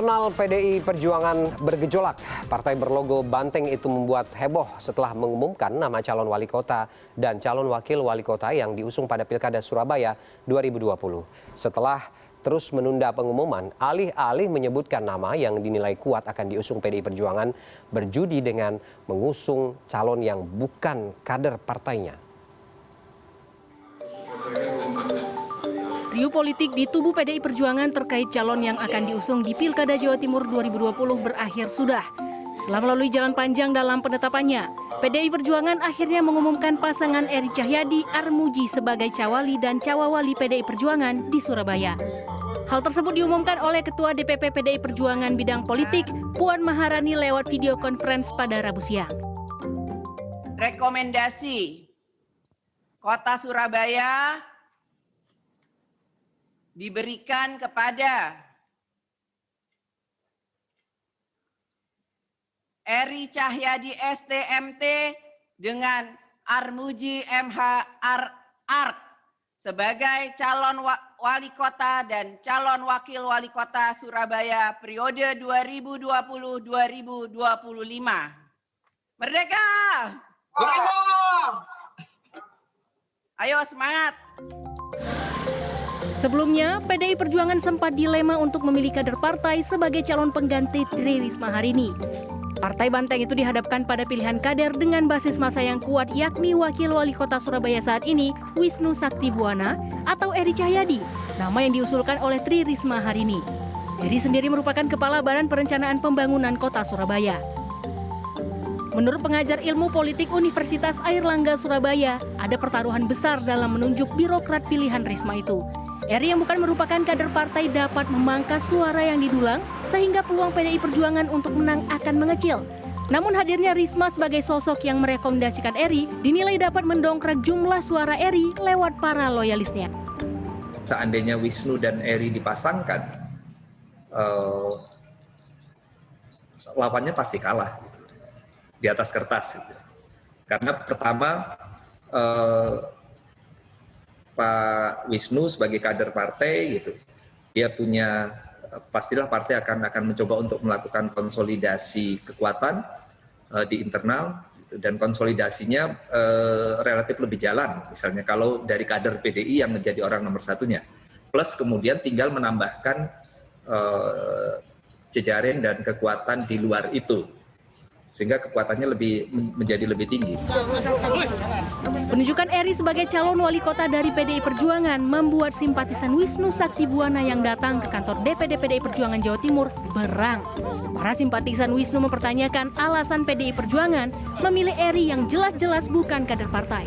Internal PDI Perjuangan bergejolak. Partai berlogo banteng itu membuat heboh setelah mengumumkan nama calon wali kota dan calon wakil wali kota yang diusung pada Pilkada Surabaya 2020. Setelah terus menunda pengumuman, alih-alih menyebutkan nama yang dinilai kuat akan diusung PDI Perjuangan, berjudi dengan mengusung calon yang bukan kader partainya. Riuh politik di tubuh PDI Perjuangan terkait calon yang akan diusung di Pilkada Jawa Timur 2020 berakhir sudah. Setelah melalui jalan panjang dalam penetapannya, PDI Perjuangan akhirnya mengumumkan pasangan Eri Cahyadi Armuji sebagai cawali dan cawawali PDI Perjuangan di Surabaya. Hal tersebut diumumkan oleh Ketua DPP PDI Perjuangan bidang politik, Puan Maharani lewat video conference pada Rabu siang. Rekomendasi Kota Surabaya diberikan kepada Eri Cahyadi STMT dengan Armuji MH Ark sebagai calon wali kota dan calon wakil wali kota Surabaya periode 2020-2025. Merdeka! Merdeka! Ayo semangat! Sebelumnya, PDI Perjuangan sempat dilema untuk memilih kader partai sebagai calon pengganti Tri Risma hari ini. Partai Banteng itu dihadapkan pada pilihan kader dengan basis massa yang kuat, yakni Wakil Wali Kota Surabaya saat ini, Wisnu Saktibuwana atau Eri Cahyadi, nama yang diusulkan oleh Tri Risma hari ini. Eri sendiri merupakan Kepala Badan Perencanaan Pembangunan Kota Surabaya. Menurut pengajar ilmu politik Universitas Airlangga Surabaya, ada pertaruhan besar dalam menunjuk birokrat pilihan Risma itu. Eri yang bukan merupakan kader partai dapat memangkas suara yang didulang sehingga peluang PDI Perjuangan untuk menang akan mengecil. Namun hadirnya Risma sebagai sosok yang merekomendasikan Eri dinilai dapat mendongkrak jumlah suara Eri lewat para loyalisnya. Seandainya Wisnu dan Eri dipasangkan, lawannya pasti kalah di atas kertas. Karena pertama, Pak Wisnu sebagai kader partai gitu, dia punya pastilah partai akan mencoba untuk melakukan konsolidasi kekuatan di internal gitu, dan konsolidasinya relatif lebih jalan. Misalnya kalau dari kader PDI yang menjadi orang nomor satunya, plus kemudian tinggal menambahkan jejaring dan kekuatan di luar itu, sehingga kekuatannya menjadi lebih tinggi. Penunjukan Eri sebagai calon wali kota dari PDI Perjuangan membuat simpatisan Wisnu Saktibuwana yang datang ke kantor DPD PDI Perjuangan Jawa Timur berang. Para simpatisan Wisnu mempertanyakan alasan PDI Perjuangan memilih Eri yang jelas-jelas bukan kader partai.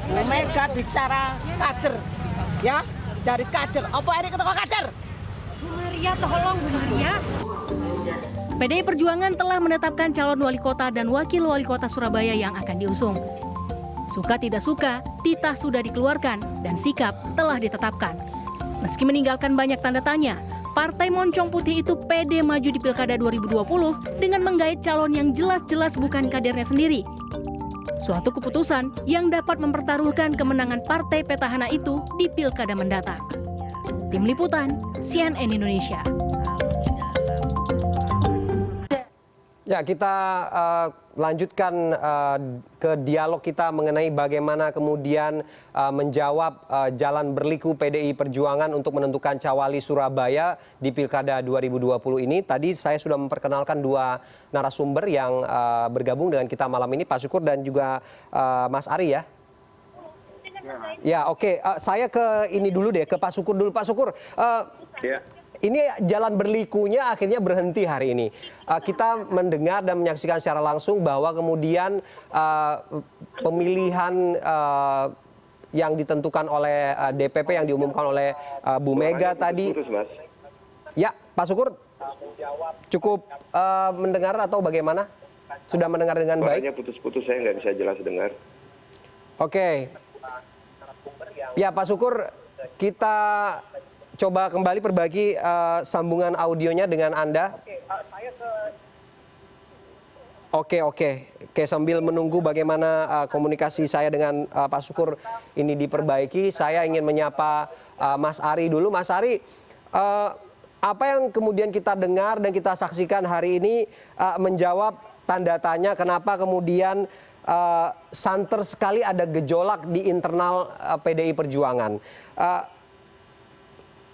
Bu Mega bicara kader, ya, dari kader. Apa Eri ketua kader? Bu Maria, tolong Bu Maria. PDI Perjuangan telah menetapkan calon wali kota dan wakil wali kota Surabaya yang akan diusung. Suka tidak suka, titah sudah dikeluarkan dan sikap telah ditetapkan. Meski meninggalkan banyak tanda tanya, Partai Moncong Putih itu pede maju di Pilkada 2020 dengan menggait calon yang jelas-jelas bukan kadernya sendiri. Suatu keputusan yang dapat mempertaruhkan kemenangan partai petahana itu di Pilkada mendatang. Tim Liputan, CNN Indonesia. Ya, kita lanjutkan ke dialog kita mengenai bagaimana kemudian menjawab jalan berliku PDI Perjuangan untuk menentukan cawali Surabaya di Pilkada 2020 ini. Tadi saya sudah memperkenalkan dua narasumber yang bergabung dengan kita malam ini, Pak Syukur dan juga Mas Ari ya. Ya, oke. Saya ke ini dulu deh, ke Pak Syukur dulu. Pak Syukur, ini jalan berlikunya akhirnya berhenti hari ini. Kita mendengar dan menyaksikan secara langsung bahwa kemudian pemilihan yang ditentukan oleh DPP yang diumumkan oleh Bu Mega tadi. Ya, Pak Syukur, cukup mendengar atau bagaimana? Sudah mendengar dengan baik? Suaranya putus-putus, saya nggak bisa jelas dengar. Oke. Ya, Pak Syukur, kita coba kembali perbaiki sambungan audionya dengan Anda. Oke, sambil menunggu bagaimana komunikasi saya dengan Pak Syukur ini diperbaiki, saya ingin menyapa Mas Ari dulu. Mas Ari, Apa yang kemudian kita dengar dan kita saksikan hari ini menjawab tanda tanya kenapa kemudian santer sekali ada gejolak di internal PDI Perjuangan.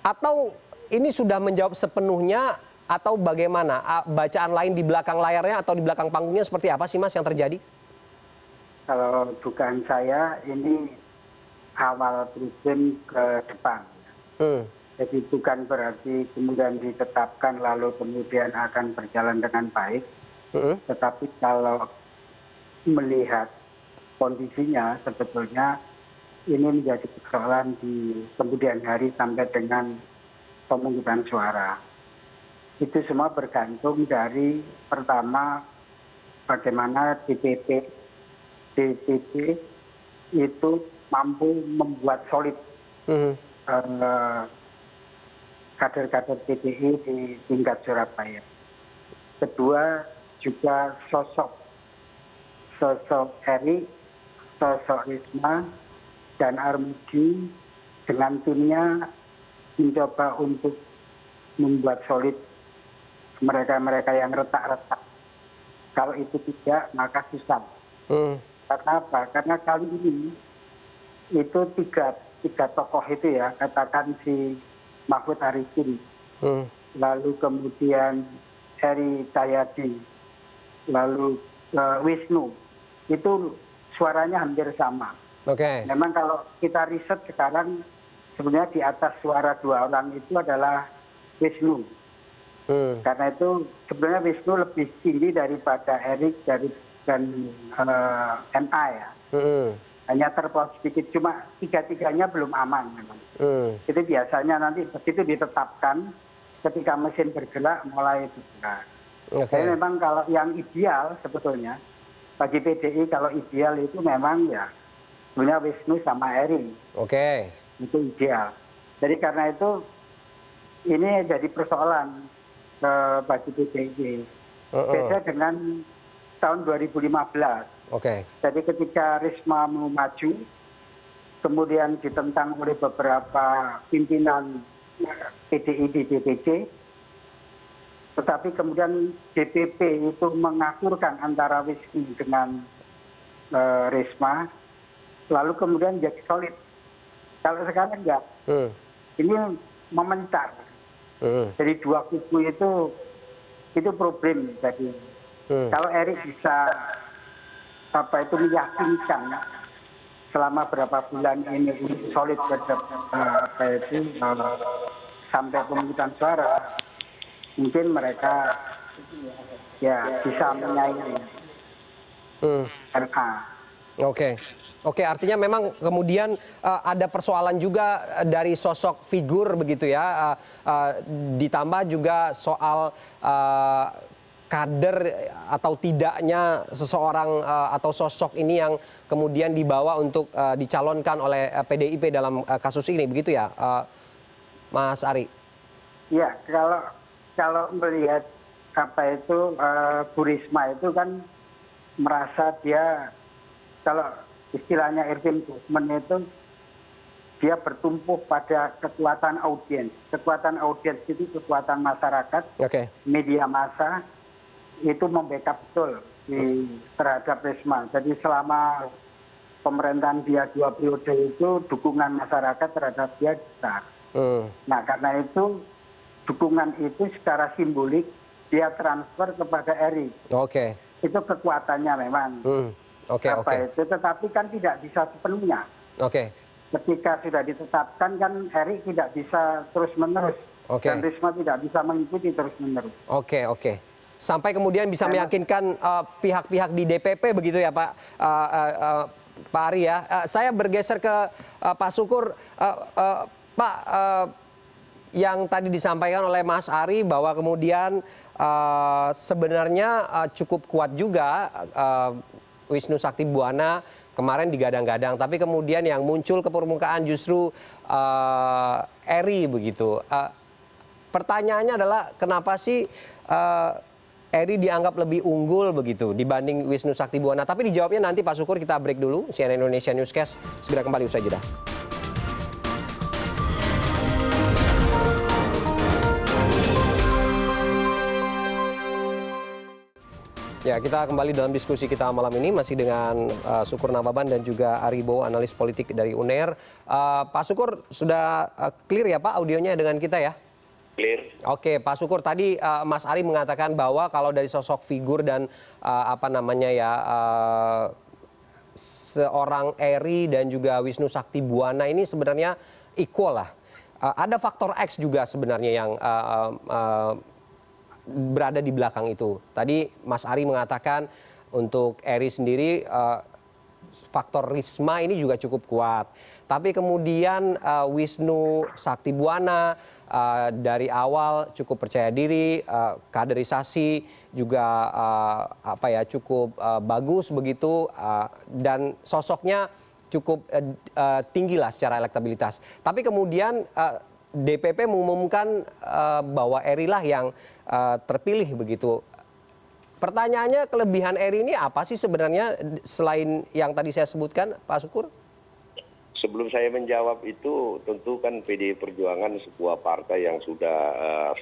Atau ini sudah menjawab sepenuhnya atau bagaimana? Bacaan lain di belakang layarnya atau di belakang panggungnya seperti apa sih Mas yang terjadi? Kalau dugaan saya ini awal problem ke depan. Jadi bukan berarti kemudian ditetapkan lalu kemudian akan berjalan dengan baik. Tetapi kalau melihat kondisinya sebetulnya ini menjadi persoalan di kemudian hari sampai dengan pemungutan suara. Itu semua bergantung dari pertama bagaimana DPP itu mampu membuat solid kader-kader PDI di tingkat Surabaya. Kedua juga sosok Eri, sosok Risma, dan Armuji dengan timnya mencoba untuk membuat solid mereka-mereka yang retak-retak. Kalau itu tidak, maka susah. Karena apa? Karena kali ini itu tiga tokoh itu ya, katakan si Mahfud Arifin, lalu kemudian Eri Cahyadi, lalu Wisnu, itu suaranya hampir sama. Memang kalau kita riset sekarang sebenarnya di atas suara dua orang itu adalah Wisnu. Karena itu sebenarnya Wisnu lebih tinggi daripada Erik dan MA ya. Hanya terpaut sedikit, cuma tiga-tiganya belum aman memang. Itu biasanya nanti begitu ditetapkan ketika mesin bergerak mulai bergerak. Jadi memang kalau yang ideal sebetulnya bagi PDI kalau ideal itu memang ya sebenarnya Wisnu sama Eri. Itu ideal. Jadi karena itu ini jadi persoalan bagi PDI. Beda dengan tahun 2015. Jadi ketika Risma mau maju, kemudian ditentang oleh beberapa pimpinan PDI di DPC, tetapi kemudian DPP itu mengakurkan antara Wisnu dengan Risma, lalu kemudian jadi solid. Kalau sekarang enggak, ini memencar. Jadi dua kubu itu problem. Jadi kalau Erik bisa meyakinkan selama berapa bulan ini solid sampai pemungutan suara, mungkin mereka ya bisa menyaingi RA. Oke, artinya memang kemudian ada persoalan juga dari sosok figur begitu ya, ditambah juga soal kader atau tidaknya seseorang atau sosok ini yang kemudian dibawa untuk dicalonkan oleh PDIP dalam kasus ini, begitu ya, Mas Ari? Ya, kalau melihat apa itu Bu Risma itu kan merasa dia, kalau istilahnya Irfan Guzman itu dia bertumpu pada kekuatan audiens. Kekuatan audiens itu kekuatan masyarakat, media massa, itu membackup betul terhadap Risma. Jadi selama pemerintahan dia 2 periode itu dukungan masyarakat terhadap dia besar. Nah karena itu dukungan itu secara simbolik dia transfer kepada Eri. Itu kekuatannya memang. Itu, tetapi kan tidak bisa sepenuhnya. Ketika sudah ditetapkan kan Eri tidak bisa terus-menerus. Dan Risma tidak bisa mengikuti terus-menerus. Sampai kemudian bisa meyakinkan pihak-pihak di DPP begitu ya Pak Ari ya. Saya bergeser ke Pak Sukur. Pak, yang tadi disampaikan oleh Mas Ari bahwa kemudian sebenarnya cukup kuat juga Wisnu Sakti Buwana kemarin digadang-gadang, tapi kemudian yang muncul ke permukaan justru Eri begitu. Pertanyaannya adalah kenapa sih Eri dianggap lebih unggul begitu dibanding Wisnu Sakti Buwana? Tapi dijawabnya nanti Pak Sukur, kita break dulu. CNN Indonesia Newscast segera kembali usai jeda. Ya, kita kembali dalam diskusi kita malam ini masih dengan Sukur Nababan dan juga Aribo, analis politik dari UNER. Pak Sukur, sudah clear ya Pak audionya dengan kita ya? Clear. Oke, Pak Sukur, tadi Mas Ari mengatakan bahwa kalau dari sosok figur dan seorang Eri dan juga Wisnu Sakti Buwana ini sebenarnya equal lah. Ada faktor X juga sebenarnya yang berada di belakang itu. Tadi Mas Ari mengatakan untuk Eri sendiri faktor Risma ini juga cukup kuat. Tapi kemudian Wisnu Sakti Buwana dari awal cukup percaya diri, kaderisasi juga cukup bagus begitu, dan sosoknya cukup tinggi lah secara elektabilitas. Tapi kemudian DPP mengumumkan bahwa Eri lah yang terpilih begitu. Pertanyaannya, kelebihan Eri ini apa sih sebenarnya selain yang tadi saya sebutkan, Pak Sukur? Sebelum saya menjawab itu, tentu kan PDI Perjuangan sebuah partai yang sudah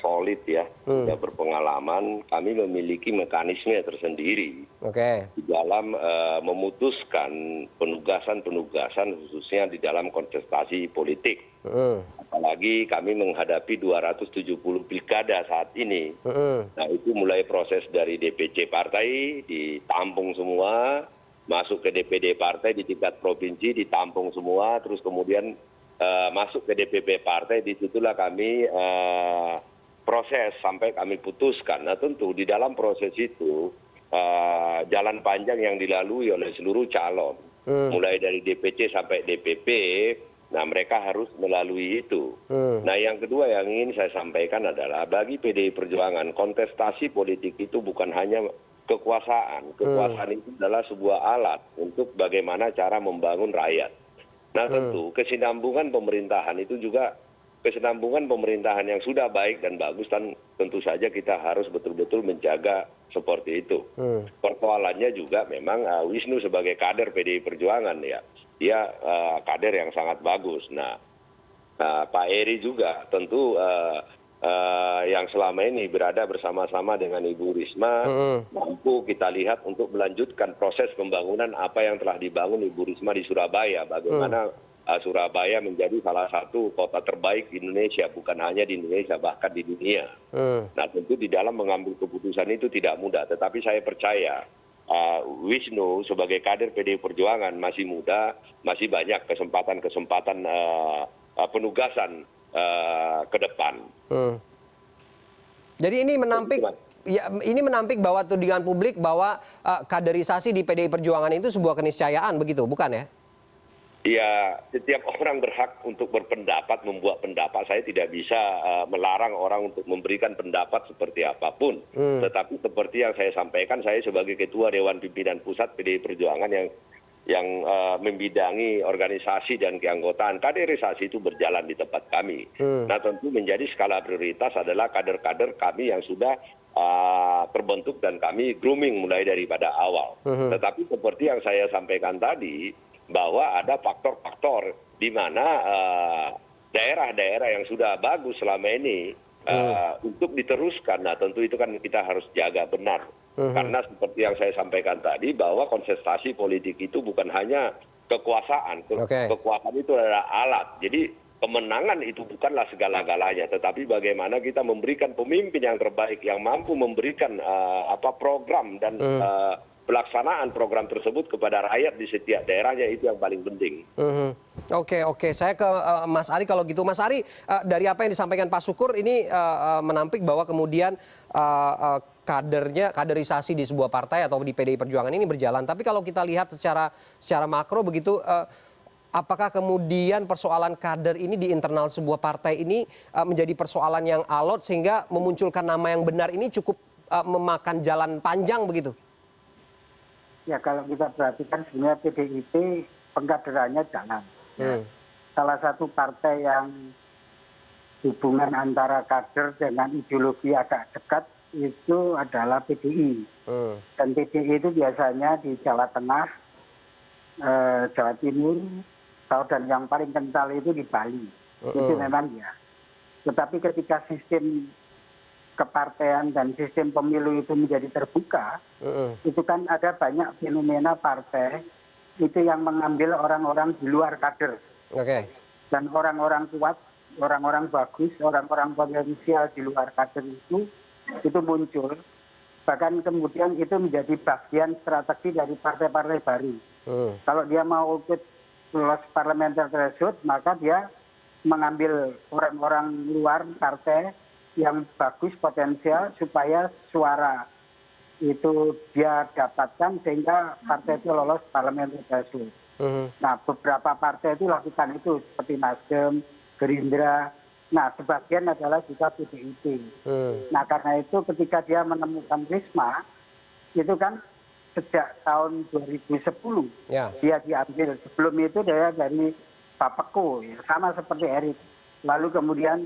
solid ya, sudah berpengalaman. Kami memiliki mekanisme tersendiri di dalam memutuskan penugasan-penugasan khususnya di dalam kontestasi politik. Apalagi kami menghadapi 270 pilkada saat ini. Nah, itu mulai proses dari DPC partai ditampung semua, masuk ke DPD partai di tingkat provinsi ditampung semua, terus kemudian masuk ke DPP partai, disitulah kami proses sampai kami putuskan. Nah, tentu di dalam proses itu jalan panjang yang dilalui oleh seluruh calon, mulai dari DPC sampai DPP. Nah, mereka harus melalui itu. Nah, yang kedua yang ingin saya sampaikan adalah bagi PDI Perjuangan, kontestasi politik itu bukan hanya kekuasaan. Kekuasaan itu adalah sebuah alat untuk bagaimana cara membangun rakyat. Nah, tentu kesinambungan pemerintahan itu juga kesinambungan pemerintahan yang sudah baik dan bagus, dan tentu saja kita harus betul-betul menjaga seperti itu. Persoalannya juga memang Wisnu sebagai kader PDI Perjuangan ya, dia kader yang sangat bagus. Nah, Pak Eri juga tentu yang selama ini berada bersama-sama dengan Ibu Risma, mampu kita lihat untuk melanjutkan proses pembangunan apa yang telah dibangun Ibu Risma di Surabaya. Bagaimana Surabaya menjadi salah satu kota terbaik di Indonesia, bukan hanya di Indonesia, bahkan di dunia. Nah, tentu di dalam mengambil keputusan itu tidak mudah, tetapi saya percaya Wisnu sebagai kader PDI Perjuangan masih muda, masih banyak kesempatan-kesempatan penugasan ke depan. Jadi ini menampik bahwa tudingan publik bahwa kaderisasi di PDI Perjuangan itu sebuah keniscayaan, begitu, bukan ya? Ya, setiap orang berhak untuk berpendapat, membuat pendapat. Saya tidak bisa melarang orang untuk memberikan pendapat seperti apapun. Tetapi seperti yang saya sampaikan, saya sebagai Ketua Dewan Pimpinan Pusat PDI Perjuangan yang membidangi organisasi dan keanggotaan, kaderisasi itu berjalan di tempat kami. Nah, tentu menjadi skala prioritas adalah kader-kader kami yang sudah terbentuk dan kami grooming mulai daripada awal. Tetapi seperti yang saya sampaikan tadi, bahwa ada faktor-faktor di mana daerah-daerah yang sudah bagus selama ini untuk diteruskan. Nah, tentu itu kan kita harus jaga benar. Karena seperti yang saya sampaikan tadi, bahwa kontestasi politik itu bukan hanya kekuasaan. Kekuasaan itu adalah alat. Jadi kemenangan itu bukanlah segala-galanya, tetapi bagaimana kita memberikan pemimpin yang terbaik, yang mampu memberikan program dan pelaksanaan program tersebut kepada rakyat di setiap daerahnya, itu yang paling penting. Oke. Saya ke Mas Ari kalau gitu. Mas Ari, dari apa yang disampaikan Pak Sukur ini menampik bahwa kemudian kaderisasi di sebuah partai atau di PDI Perjuangan ini berjalan. Tapi kalau kita lihat secara makro begitu, apakah kemudian persoalan kader ini di internal sebuah partai ini menjadi persoalan yang alot sehingga memunculkan nama yang benar ini cukup memakan jalan panjang begitu? Ya, kalau kita perhatikan sebenarnya PDIP pengkaderannya jalan. Salah satu partai yang hubungan antara kader dengan ideologi agak dekat itu adalah PDI. Dan PDI itu biasanya di Jawa Tengah, Jawa Timur, dan yang paling kental itu di Bali. Itu memang ya. Tetapi ketika sistem kepartean dan sistem pemilu itu menjadi terbuka, itu kan ada banyak fenomena partai itu yang mengambil orang-orang di luar kader. Oke. Dan orang-orang kuat, orang-orang bagus, orang-orang potensial di luar kader itu muncul. Bahkan kemudian itu menjadi bagian strategi dari partai-partai baru. Kalau dia mau ikut lolos parliamentary threshold, maka dia mengambil orang-orang luar partai yang bagus potensial supaya suara itu dia dapatkan sehingga partai itu lolos parliamentary threshold. Nah, beberapa partai itu lakukan itu seperti Nasdem, Gerindra. Nah, sebagian adalah juga PDIP. Nah, karena itu ketika dia menemukan Risma, itu kan sejak tahun 2010 dia diambil. Sebelum itu dia dari Bapeko, ya, sama seperti Erik. Lalu kemudian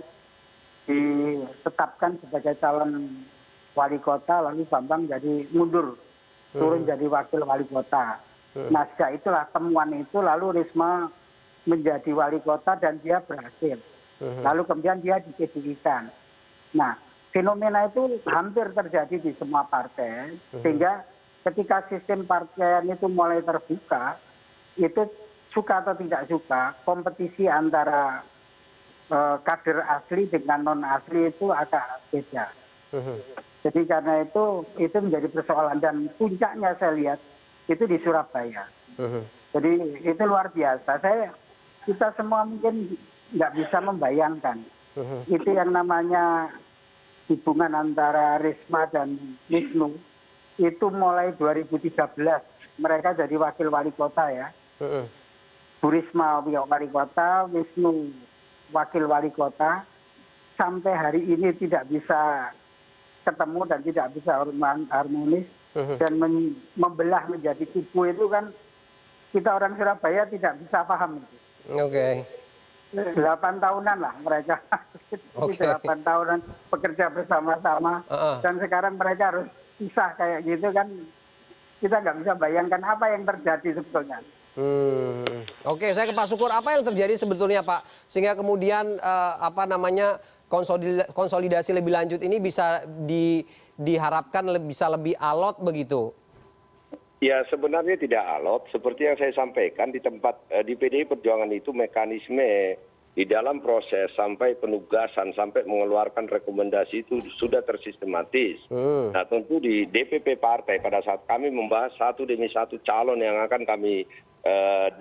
ditetapkan sebagai calon wali kota, lalu Bambang jadi mundur, turun jadi wakil wali kota. Nah, sejak itulah temuan itu, lalu Risma menjadi wali kota dan dia berhasil. Lalu kemudian dia dipilihkan. Nah, fenomena itu hampir terjadi di semua partai, sehingga ketika sistem partaian itu mulai terbuka, itu suka atau tidak suka, kompetisi antara kader asli dengan non asli itu agak beda. Jadi karena itu menjadi persoalan, dan puncaknya saya lihat itu di Surabaya. Jadi itu luar biasa. Kita semua mungkin nggak bisa membayangkan itu yang namanya hubungan antara Risma dan Wisnu itu mulai 2013 mereka jadi wakil wali kota ya. Bu Risma wali kota, Wisnu wakil wali kota, sampai hari ini tidak bisa ketemu dan tidak bisa harmonis dan membelah menjadi kubu itu kan kita orang Surabaya tidak bisa paham itu. Oke. 8 tahunan lah mereka. 8 tahunan bekerja bersama-sama dan sekarang mereka harus pisah kayak gitu kan, kita nggak bisa bayangkan apa yang terjadi sebetulnya. Oke, saya ke Pak Sukur. Apa yang terjadi sebetulnya, Pak, sehingga kemudian konsolidasi lebih lanjut ini bisa diharapkan bisa lebih alot begitu? Ya, sebenarnya tidak alot. Seperti yang saya sampaikan di PDI Perjuangan itu mekanisme di dalam proses sampai penugasan, sampai mengeluarkan rekomendasi itu sudah tersistematis. Nah, tentu di DPP partai pada saat kami membahas satu demi satu calon yang akan kami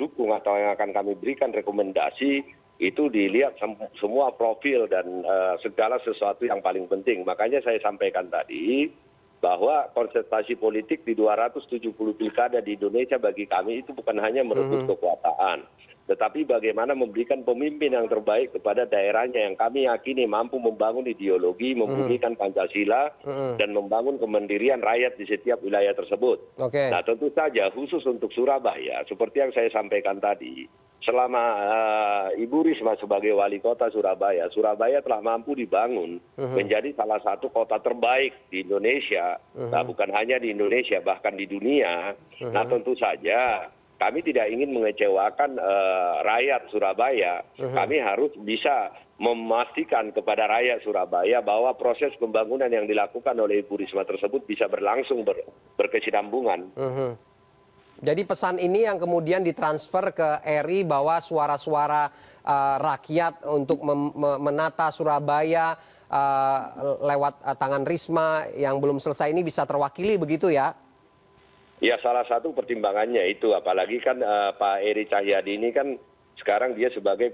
dukung atau yang akan kami berikan rekomendasi, itu dilihat semua profil dan segala sesuatu yang paling penting. Makanya saya sampaikan tadi bahwa konsentrasi politik di 270 pilkada di Indonesia bagi kami itu bukan hanya merebut kekuasaan, tetapi bagaimana memberikan pemimpin yang terbaik kepada daerahnya yang kami yakini mampu membangun ideologi, membunyikan Pancasila, dan membangun kemandirian rakyat di setiap wilayah tersebut. Nah, tentu saja khusus untuk Surabaya, seperti yang saya sampaikan tadi, selama Ibu Risma sebagai wali kota Surabaya, Surabaya telah mampu dibangun menjadi salah satu kota terbaik di Indonesia. Nah, bukan hanya di Indonesia, bahkan di dunia. Nah, tentu saja kami tidak ingin mengecewakan rakyat Surabaya. Kami harus bisa memastikan kepada rakyat Surabaya bahwa proses pembangunan yang dilakukan oleh Ibu Risma tersebut bisa berlangsung berkesinambungan. Jadi pesan ini yang kemudian ditransfer ke ERI bahwa suara-suara rakyat untuk menata Surabaya lewat tangan Risma yang belum selesai ini bisa terwakili begitu ya? Ya, salah satu pertimbangannya itu, apalagi kan Pak Eri Cahyadi ini kan sekarang dia sebagai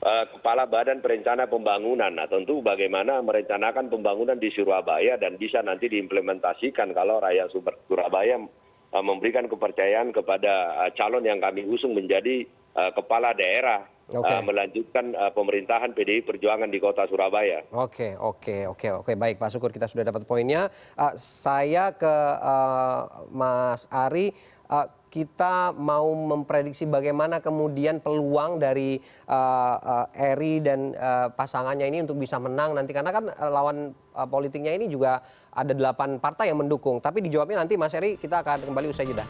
Kepala Badan Perencana Pembangunan. Nah, tentu bagaimana merencanakan pembangunan di Surabaya dan bisa nanti diimplementasikan kalau rakyat Surabaya memberikan kepercayaan kepada calon yang kami usung menjadi kepala daerah, melanjutkan pemerintahan PDI Perjuangan di kota Surabaya. Oke. Baik, Pak Sukur, kita sudah dapat poinnya. Saya ke Mas Ari. Kita mau memprediksi bagaimana kemudian peluang dari ERI dan pasangannya ini untuk bisa menang nanti, karena kan lawan politiknya ini juga ada 8 partai yang mendukung. Tapi dijawabnya nanti, Mas Eri, kita akan kembali usai jeda.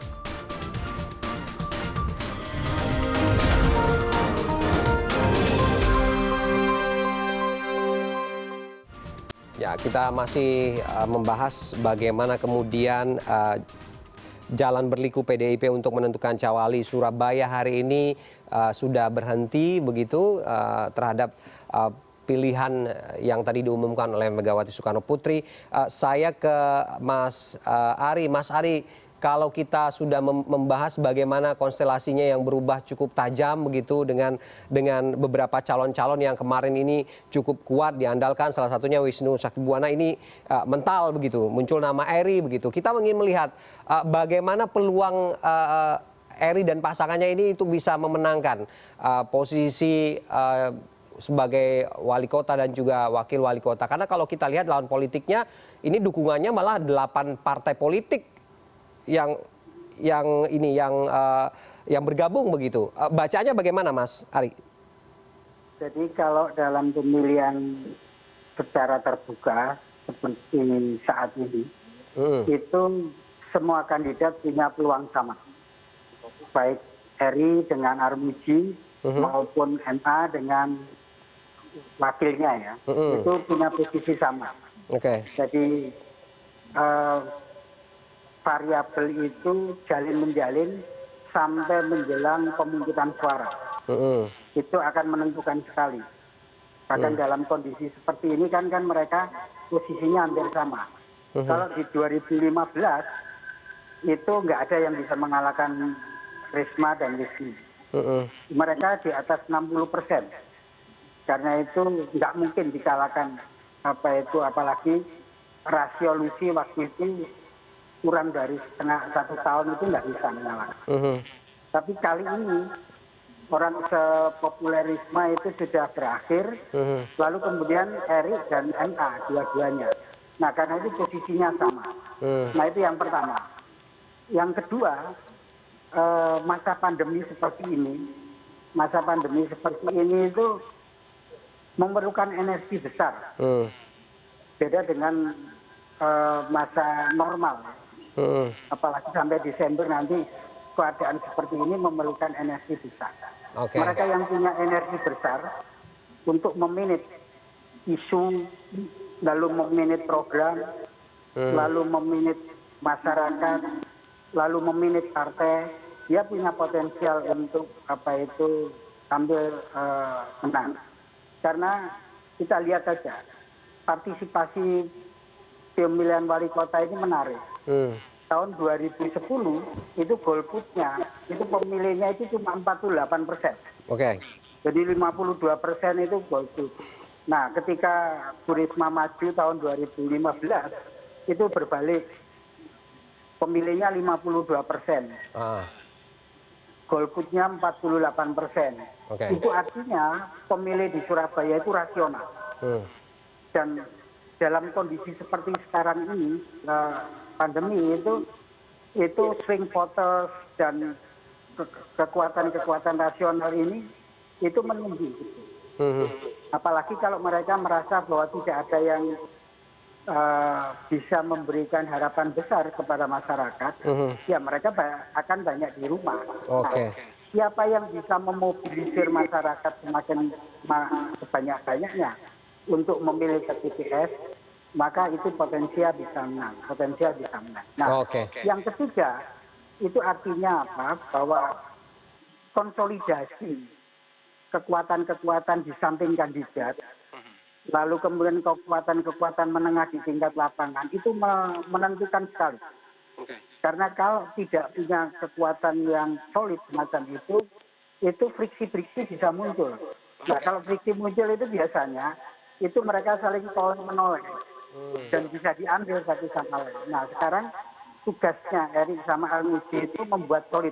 Ya, kita masih membahas bagaimana kemudian jalan berliku PDIP untuk menentukan Cawali Surabaya hari ini sudah berhenti begitu terhadap pilihan yang tadi diumumkan oleh Megawati Soekarno Putri. Saya ke Mas Ari. Mas Ari, kalau kita sudah membahas bagaimana konstelasinya yang berubah cukup tajam begitu dengan beberapa calon-calon yang kemarin ini cukup kuat diandalkan, salah satunya Wisnu Saktibuwana ini mental begitu, muncul nama Eri begitu. Kita ingin melihat bagaimana peluang Eri dan pasangannya ini itu bisa memenangkan posisi sebagai wali kota dan juga wakil wali kota. Karena kalau kita lihat lawan politiknya ini dukungannya malah 8 partai politik yang bergabung begitu. Bacanya bagaimana, Mas Ari? Jadi kalau dalam pemilihan secara terbuka seperti saat ini, itu semua kandidat punya peluang sama. Baik Eri dengan Armuji maupun MA dengan wakilnya ya, itu punya posisi sama. Jadi variabel itu jalin menjalin sampai menjelang pemungutan suara. Itu akan menentukan sekali. Bahkan dalam kondisi seperti ini kan mereka posisinya hampir sama. Kalau di 2015 itu nggak ada yang bisa mengalahkan Risma dan Wisnu. Mereka di atas 60%. Karena itu nggak mungkin dikalahkan apalagi rasio Lusi waktu itu kurang dari satu tahun itu nggak bisa mengalahkan. Tapi kali ini orang sepopuler Risma itu sudah berakhir, lalu kemudian Erik dan MA dua-duanya. Nah karena itu posisinya sama. Nah itu yang pertama. Yang kedua, masa pandemi seperti ini itu memerlukan energi besar. Beda dengan masa normal. Apalagi sampai Desember nanti keadaan seperti ini memerlukan energi besar. Mereka yang punya energi besar untuk memanage isu, lalu memanage program, lalu memanage masyarakat, lalu memanage partai, dia punya potensial untuk tampil menang. Karena kita lihat saja partisipasi pemilihan wali kota ini menarik. Tahun 2010 itu golputnya, itu pemilihnya itu cuma 48%. Jadi 52% itu golput. Nah ketika Bu Risma maju tahun 2015 itu berbalik, pemilihnya 52%. Golputnya 48%. Itu artinya pemilih di Surabaya itu rasional. Dan dalam kondisi seperti sekarang ini, pandemi itu swing voters dan kekuatan-kekuatan rasional ini itu menunggu. Apalagi kalau mereka merasa bahwa tidak ada yang bisa memberikan harapan besar kepada masyarakat, ya mereka akan banyak di rumah. Nah, siapa yang bisa memobilisir masyarakat semakin sebanyak-banyaknya untuk memilih ke TPS, maka itu potensial bisa menang. Nah, yang ketiga, itu artinya apa? Bahwa konsolidasi kekuatan-kekuatan di samping kandidat, lalu kemudian kekuatan-kekuatan menengah di tingkat lapangan, itu menentukan sekali. Karena kalau tidak punya kekuatan yang solid semacam itu friksi-friksi bisa muncul. Nah, kalau friksi muncul itu biasanya, itu mereka saling tolong-menolong dan bisa diambil satu sama lain. Nah sekarang tugasnya Erik sama Armuji itu membuat solid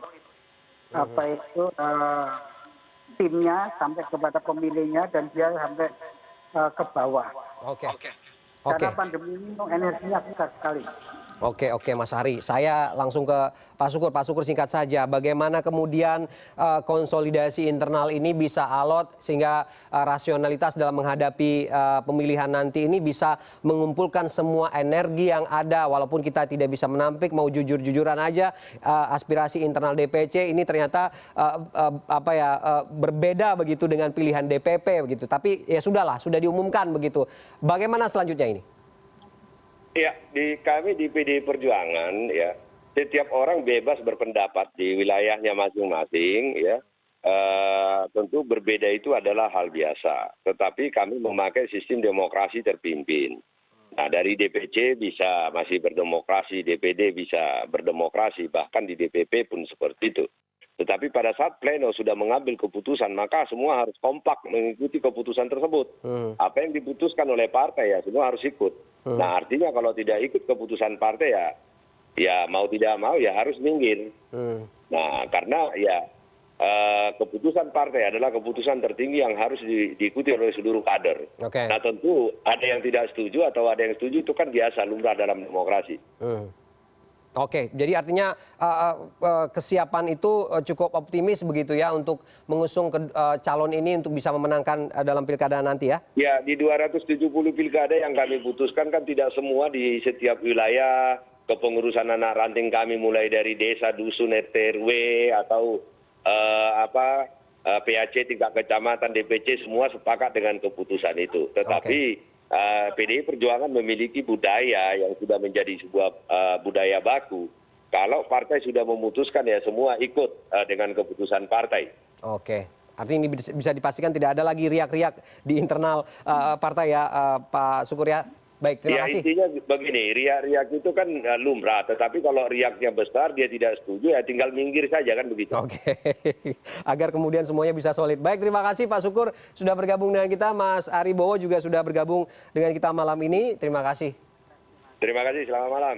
timnya sampai kepada pemilihnya dan dia sampai ke bawah. Karena pandemi ini energinya besar sekali. Oke, Mas Ari. Saya langsung ke Pak Sukur. Pak Sukur, singkat saja, bagaimana kemudian konsolidasi internal ini bisa alot sehingga rasionalitas dalam menghadapi pemilihan nanti ini bisa mengumpulkan semua energi yang ada, walaupun kita tidak bisa menampik, mau jujur-jujuran aja, aspirasi internal DPC ini ternyata berbeda begitu dengan pilihan DPP begitu. Tapi ya sudahlah, sudah diumumkan begitu. Bagaimana selanjutnya ini? Ya, kami di PDI Perjuangan ya, setiap orang bebas berpendapat di wilayahnya masing-masing ya. Tentu berbeda itu adalah hal biasa. Tetapi kami memakai sistem demokrasi terpimpin. Nah, dari DPC bisa masih berdemokrasi, DPD bisa berdemokrasi, bahkan di DPP pun seperti itu. Tetapi pada saat pleno sudah mengambil keputusan, maka semua harus kompak mengikuti keputusan tersebut. Apa yang diputuskan oleh partai ya semua harus ikut. Nah, artinya kalau tidak ikut keputusan partai ya mau tidak mau ya harus minggir. Nah, karena ya keputusan partai adalah keputusan tertinggi yang harus diikuti oleh seluruh kader. Nah, tentu ada yang tidak setuju atau ada yang setuju itu kan biasa lumrah dalam demokrasi. Oke, jadi artinya kesiapan itu cukup optimis begitu ya untuk mengusung calon ini untuk bisa memenangkan dalam pilkada nanti ya? Ya, di 270 pilkada yang kami putuskan kan tidak semua di setiap wilayah kepengurusan anak ranting kami mulai dari desa, dusun, RT, RW atau PAC tingkat kecamatan, DPC semua sepakat dengan keputusan itu. Tetapi PDI Perjuangan memiliki budaya yang sudah menjadi sebuah budaya baku. Kalau partai sudah memutuskan ya semua ikut dengan keputusan partai. Oke, artinya ini bisa dipastikan tidak ada lagi riak-riak di internal partai ya, Pak Syukur ya. Baik, terima kasih. Intinya begini, riak-riak itu kan lumrah, tetapi kalau riaknya besar dia tidak setuju ya tinggal minggir saja kan begitu. Oke, agar kemudian semuanya bisa solid. Baik, terima kasih Pak Syukur sudah bergabung dengan kita, Mas Ari Bowo juga sudah bergabung dengan kita malam ini. Terima kasih. Terima kasih, selamat malam.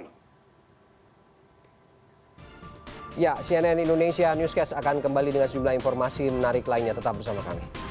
Ya, CNN Indonesia Newscast akan kembali dengan sejumlah informasi menarik lainnya. Tetap bersama kami.